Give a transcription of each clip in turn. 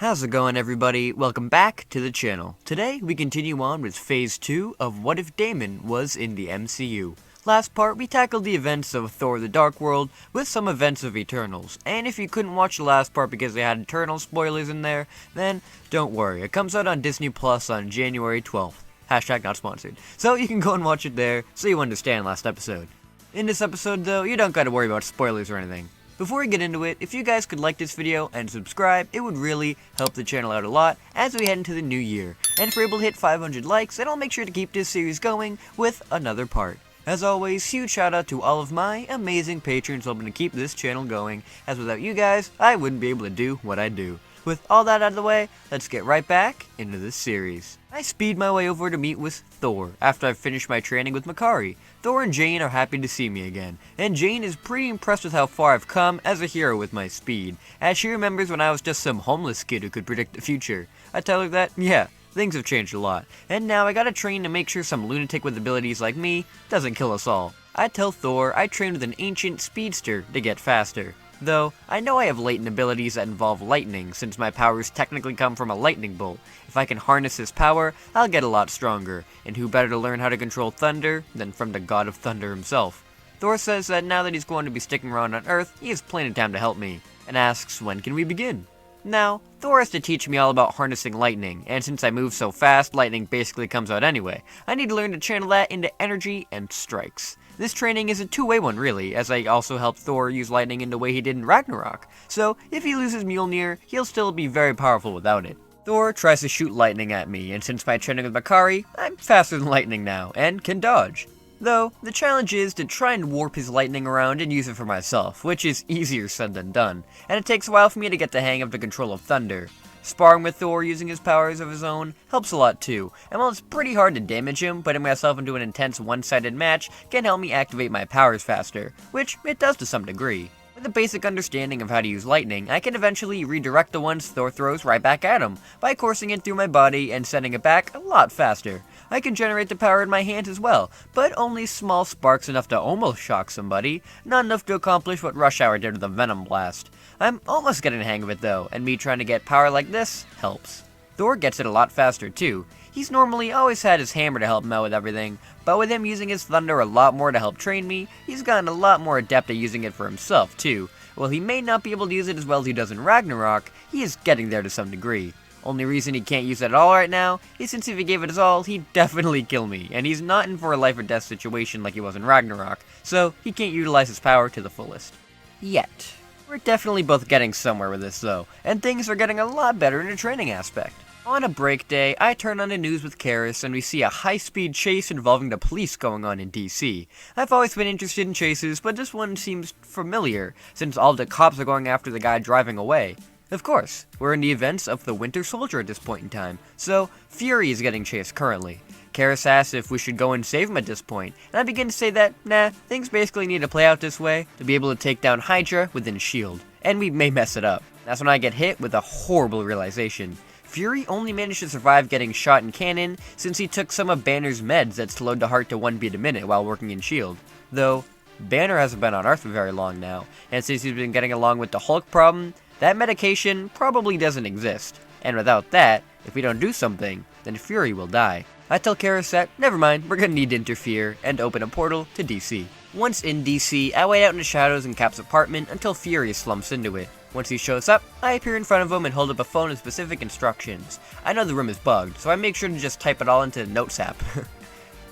How's it going, everybody? Welcome back to the channel. Today we continue on with phase 2 of What If Damon Was in the MCU. Last part we tackled the events of Thor the Dark World with some events of Eternals, and if you couldn't watch the last part because they had Eternal spoilers in there, then don't worry, it comes out on Disney Plus on January 12th. Hashtag not sponsored. So you can go and watch it there so you understand last episode. In this episode though, you don't gotta worry about spoilers or anything. Before we get into it, if you guys could like this video and subscribe, it would really help the channel out a lot as we head into the new year. And if we're able to hit 500 likes, then I'll make sure to keep this series going with another part. As always, huge shout out to all of my amazing patrons helping to keep this channel going, as without you guys, I wouldn't be able to do what I do. With all that out of the way, let's get right back into this series. I speed my way over to meet with Thor after I've finished my training with Makari. Thor and Jane are happy to see me again, and Jane is pretty impressed with how far I've come as a hero with my speed, as she remembers when I was just some homeless kid who could predict the future. I tell her that, yeah, things have changed a lot, and now I gotta train to make sure some lunatic with abilities like me doesn't kill us all. I tell Thor I trained with an ancient speedster to get faster. Though, I know I have latent abilities that involve lightning, since my powers technically come from a lightning bolt. If I can harness this power, I'll get a lot stronger, and who better to learn how to control thunder than from the god of thunder himself. Thor says that now that he's going to be sticking around on Earth, he has plenty of time to help me, and asks when can we begin. Now, Thor has to teach me all about harnessing lightning, and since I move so fast, lightning basically comes out anyway. I need to learn to channel that into energy and strikes. This training is a two-way one really, as I also helped Thor use lightning in the way he did in Ragnarok, so if he loses Mjolnir, he'll still be very powerful without it. Thor tries to shoot lightning at me, and since my training with Makari, I'm faster than lightning now, and can dodge. Though, the challenge is to try and warp his lightning around and use it for myself, which is easier said than done, and it takes a while for me to get the hang of the control of thunder. Sparring with Thor using his powers of his own helps a lot too, and while it's pretty hard to damage him, putting myself into an intense one-sided match can help me activate my powers faster, which it does to some degree. With a basic understanding of how to use lightning, I can eventually redirect the ones Thor throws right back at him, by coursing it through my body and sending it back a lot faster. I can generate the power in my hands as well, but only small sparks enough to almost shock somebody, not enough to accomplish what Rush Hour did with the Venom Blast. I'm almost getting the hang of it though, and me trying to get power like this helps. Thor gets it a lot faster too. He's normally always had his hammer to help him out with everything, but with him using his thunder a lot more to help train me, he's gotten a lot more adept at using it for himself too. While he may not be able to use it as well as he does in Ragnarok, he is getting there to some degree. Only reason he can't use it at all right now is since if he gave it his all, he'd definitely kill me, and he's not in for a life or death situation like he was in Ragnarok, so he can't utilize his power to the fullest. Yet. We're definitely both getting somewhere with this though, and things are getting a lot better in the training aspect. On a break day, I turn on the news with Karis and we see a high-speed chase involving the police going on in DC. I've always been interested in chases, but this one seems familiar, since all the cops are going after the guy driving away. Of course, we're in the events of the Winter Soldier at this point in time, so Fury is getting chased currently. Karis asks if we should go and save him at this point, and I begin to say that, nah, things basically need to play out this way to be able to take down Hydra within S.H.I.E.L.D., and we may mess it up. That's when I get hit with a horrible realization. Fury only managed to survive getting shot in cannon since he took some of Banner's meds that slowed the heart to 1 beat a minute while working in S.H.I.E.L.D. Though, Banner hasn't been on Earth for very long now, and since he's been getting along with the Hulk problem, that medication probably doesn't exist. And without that, if we don't do something, then Fury will die. I tell Karis that, never mind, we're gonna need to interfere, and open a portal to DC. Once in DC, I wait out in the shadows in Cap's apartment until Fury slumps into it. Once he shows up, I appear in front of him and hold up a phone with specific instructions. I know the room is bugged, so I make sure to just type it all into Notes app.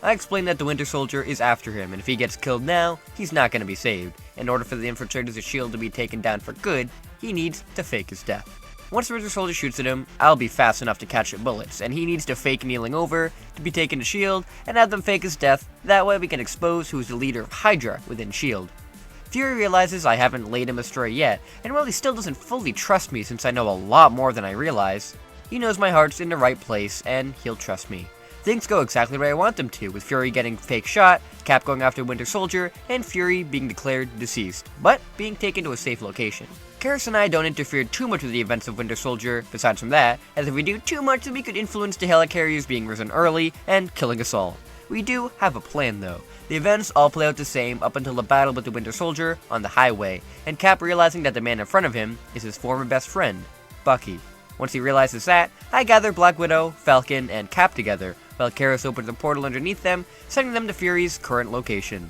I explain that the Winter Soldier is after him, and if he gets killed now, he's not gonna be saved. In order for the infiltrators of S.H.I.E.L.D. to be taken down for good, he needs to fake his death. Once the Winter Soldier shoots at him, I'll be fast enough to catch the bullets, and he needs to fake kneeling over to be taken to S.H.I.E.L.D. and have them fake his death, that way we can expose who is the leader of Hydra within S.H.I.E.L.D. Fury realizes I haven't laid him astray yet, and while he still doesn't fully trust me since I know a lot more than I realize, he knows my heart's in the right place, and he'll trust me. Things go exactly where I want them to, with Fury getting fake shot, Cap going after Winter Soldier, and Fury being declared deceased, but being taken to a safe location. Karis and I don't interfere too much with the events of Winter Soldier, besides from that, as if we do too much then we could influence the helicarriers being risen early and killing us all. We do have a plan though. The events all play out the same up until the battle with the Winter Soldier on the highway, and Cap realizing that the man in front of him is his former best friend, Bucky. Once he realizes that, I gather Black Widow, Falcon, and Cap together, while Karis opens a portal underneath them, sending them to Fury's current location.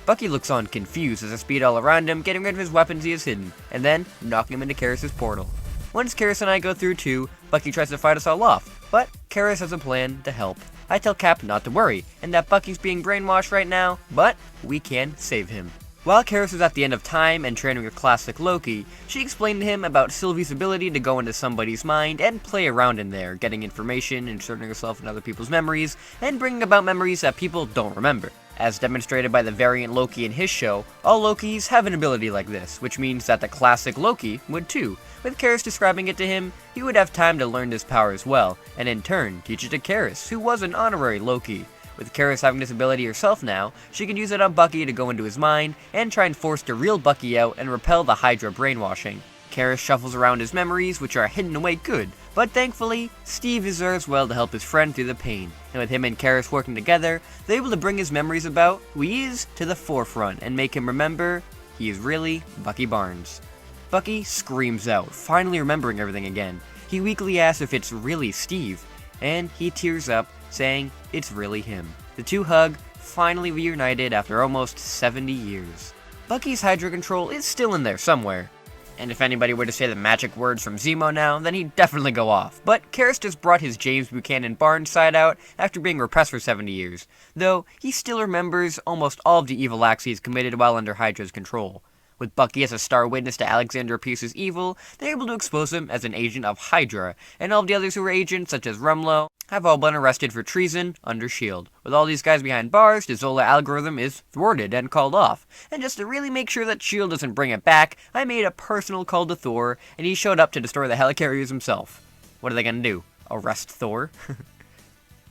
Bucky looks on confused as I speed all around him, getting rid of his weapons he has hidden, and then knocking him into Karis' portal. Once Karis and I go through too, Bucky tries to fight us all off, but Karis has a plan to help. I tell Cap not to worry, and that Bucky's being brainwashed right now, but we can save him. While Karis was at the end of time and training with classic Loki, she explained to him about Sylvie's ability to go into somebody's mind and play around in there, getting information, inserting herself in other people's memories, and bringing about memories that people don't remember. As demonstrated by the variant Loki in his show, all Lokis have an ability like this, which means that the classic Loki would too. With Karis describing it to him, he would have time to learn this power as well, and in turn, teach it to Karis, who was an honorary Loki. With Karis having this ability herself now, she can use it on Bucky to go into his mind, and try and force the real Bucky out and repel the Hydra brainwashing. Karis shuffles around his memories, which are hidden away good, but thankfully, Steve is there as well to help his friend through the pain, and with him and Karis working together, they're able to bring his memories about who he is to the forefront and make him remember he is really Bucky Barnes. Bucky screams out, finally remembering everything again. He weakly asks if it's really Steve, and he tears up, saying it's really him. The two hug, finally reunited after almost 70 years. Bucky's Hydra control is still in there somewhere, and if anybody were to say the magic words from Zemo now, then he'd definitely go off. But Karis just brought his James Buchanan Barnes side out after being repressed for 70 years, though he still remembers almost all of the evil acts he's committed while under Hydra's control. With Bucky as a star witness to Alexander Pierce's evil, they're able to expose him as an agent of Hydra, and all of the others who were agents, such as Rumlow, have all been arrested for treason under S.H.I.E.L.D. With all these guys behind bars, the Zola algorithm is thwarted and called off. And just to really make sure that S.H.I.E.L.D. doesn't bring it back, I made a personal call to Thor, and he showed up to destroy the helicarriers himself. What are they gonna do? Arrest Thor?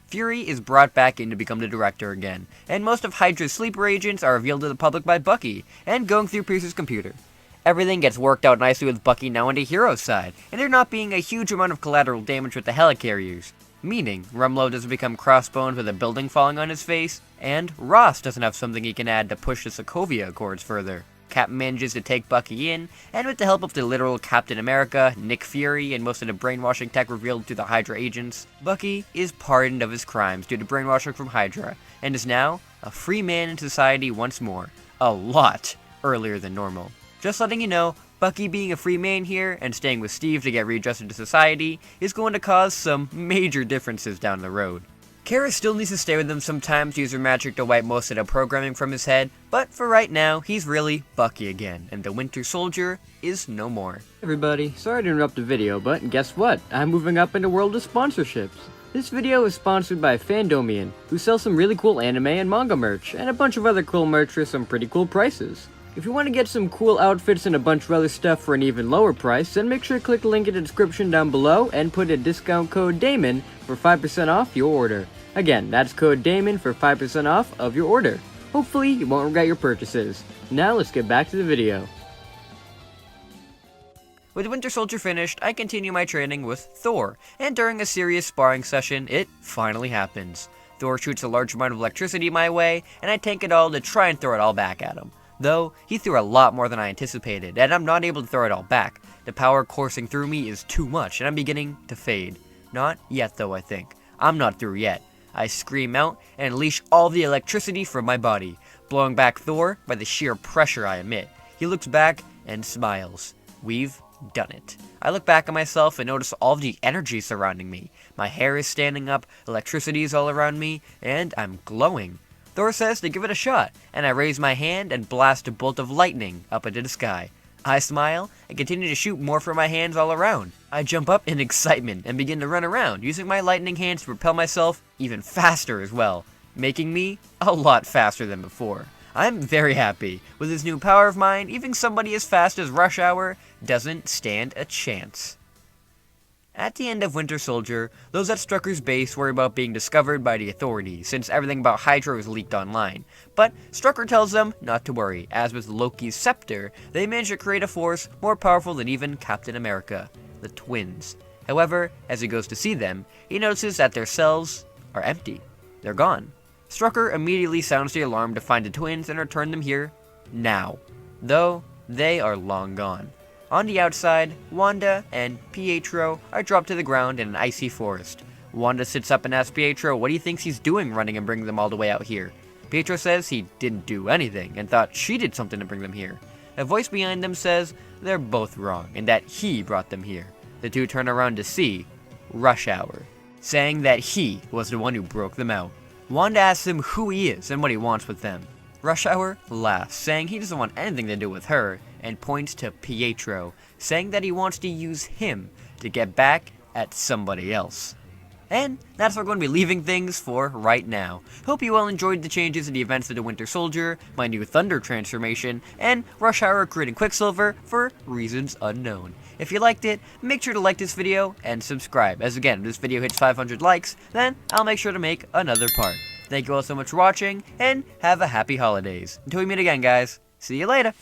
Fury is brought back in to become the director again, and most of Hydra's sleeper agents are revealed to the public by Bucky, and going through Pierce's computer. Everything gets worked out nicely with Bucky now on the hero's side, and there not being a huge amount of collateral damage with the helicarriers. Meaning, Rumlow doesn't become crossbones with a building falling on his face, and Ross doesn't have something he can add to push the Sokovia Accords further. Cap manages to take Bucky in, and with the help of the literal Captain America, Nick Fury, and most of the brainwashing tech revealed to the Hydra agents, Bucky is pardoned of his crimes due to brainwashing from Hydra, and is now a free man in society once more. A lot earlier than normal. Just letting you know, Bucky being a free man here and staying with Steve to get readjusted to society is going to cause some major differences down the road. Karis still needs to stay with him sometimes to use her magic to wipe most of the programming from his head, but for right now, he's really Bucky again, and the Winter Soldier is no more. Everybody, sorry to interrupt the video, but guess what? I'm moving up in the world of sponsorships. This video is sponsored by Fandomian, who sells some really cool anime and manga merch, and a bunch of other cool merch for some pretty cool prices. If you want to get some cool outfits and a bunch of other stuff for an even lower price, then make sure to click the link in the description down below and put a discount code Damon for 5% off your order. Again, that's code Damon for 5% off of your order. Hopefully, you won't regret your purchases. Now let's get back to the video. With Winter Soldier finished, I continue my training with Thor, and during a serious sparring session, it finally happens. Thor shoots a large amount of electricity my way, and I tank it all to try and throw it all back at him. Though, he threw a lot more than I anticipated, and I'm not able to throw it all back. The power coursing through me is too much, and I'm beginning to fade. Not yet though, I think. I'm not through yet. I scream out and unleash all the electricity from my body, blowing back Thor by the sheer pressure I emit. He looks back and smiles. We've done it. I look back at myself and notice all of the energy surrounding me. My hair is standing up, electricity is all around me, and I'm glowing. Thor says to give it a shot, and I raise my hand and blast a bolt of lightning up into the sky. I smile and continue to shoot more from my hands all around. I jump up in excitement and begin to run around, using my lightning hands to propel myself even faster as well, making me a lot faster than before. I'm very happy. With this new power of mine, even somebody as fast as Rush Hour doesn't stand a chance. At the end of Winter Soldier, those at Strucker's base worry about being discovered by the authorities, since everything about Hydra was leaked online. But Strucker tells them not to worry, as with Loki's scepter, they managed to create a force more powerful than even Captain America, the twins. However, as he goes to see them, he notices that their cells are empty. They're gone. Strucker immediately sounds the alarm to find the twins and return them here now, though they are long gone. On the outside, Wanda and Pietro are dropped to the ground in an icy forest. Wanda sits up and asks Pietro what he thinks he's doing running and bringing them all the way out here. Pietro says he didn't do anything and thought she did something to bring them here. A voice behind them says they're both wrong and that he brought them here. The two turn around to see Rush Hour, saying that he was the one who broke them out. Wanda asks him who he is and what he wants with them. Rush Hour laughs, saying he doesn't want anything to do with her, and points to Pietro, saying that he wants to use him to get back at somebody else. And that's where we're going to be leaving things for right now. Hope you all enjoyed the changes in the events of the Winter Soldier, my new Thunder transformation, and Rush Hour creating Quicksilver for reasons unknown. If you liked it, make sure to like this video and subscribe, as again, if this video hits 500 likes, then I'll make sure to make another part. Thank you all so much for watching, and have a happy holidays. Until we meet again, guys. See you later.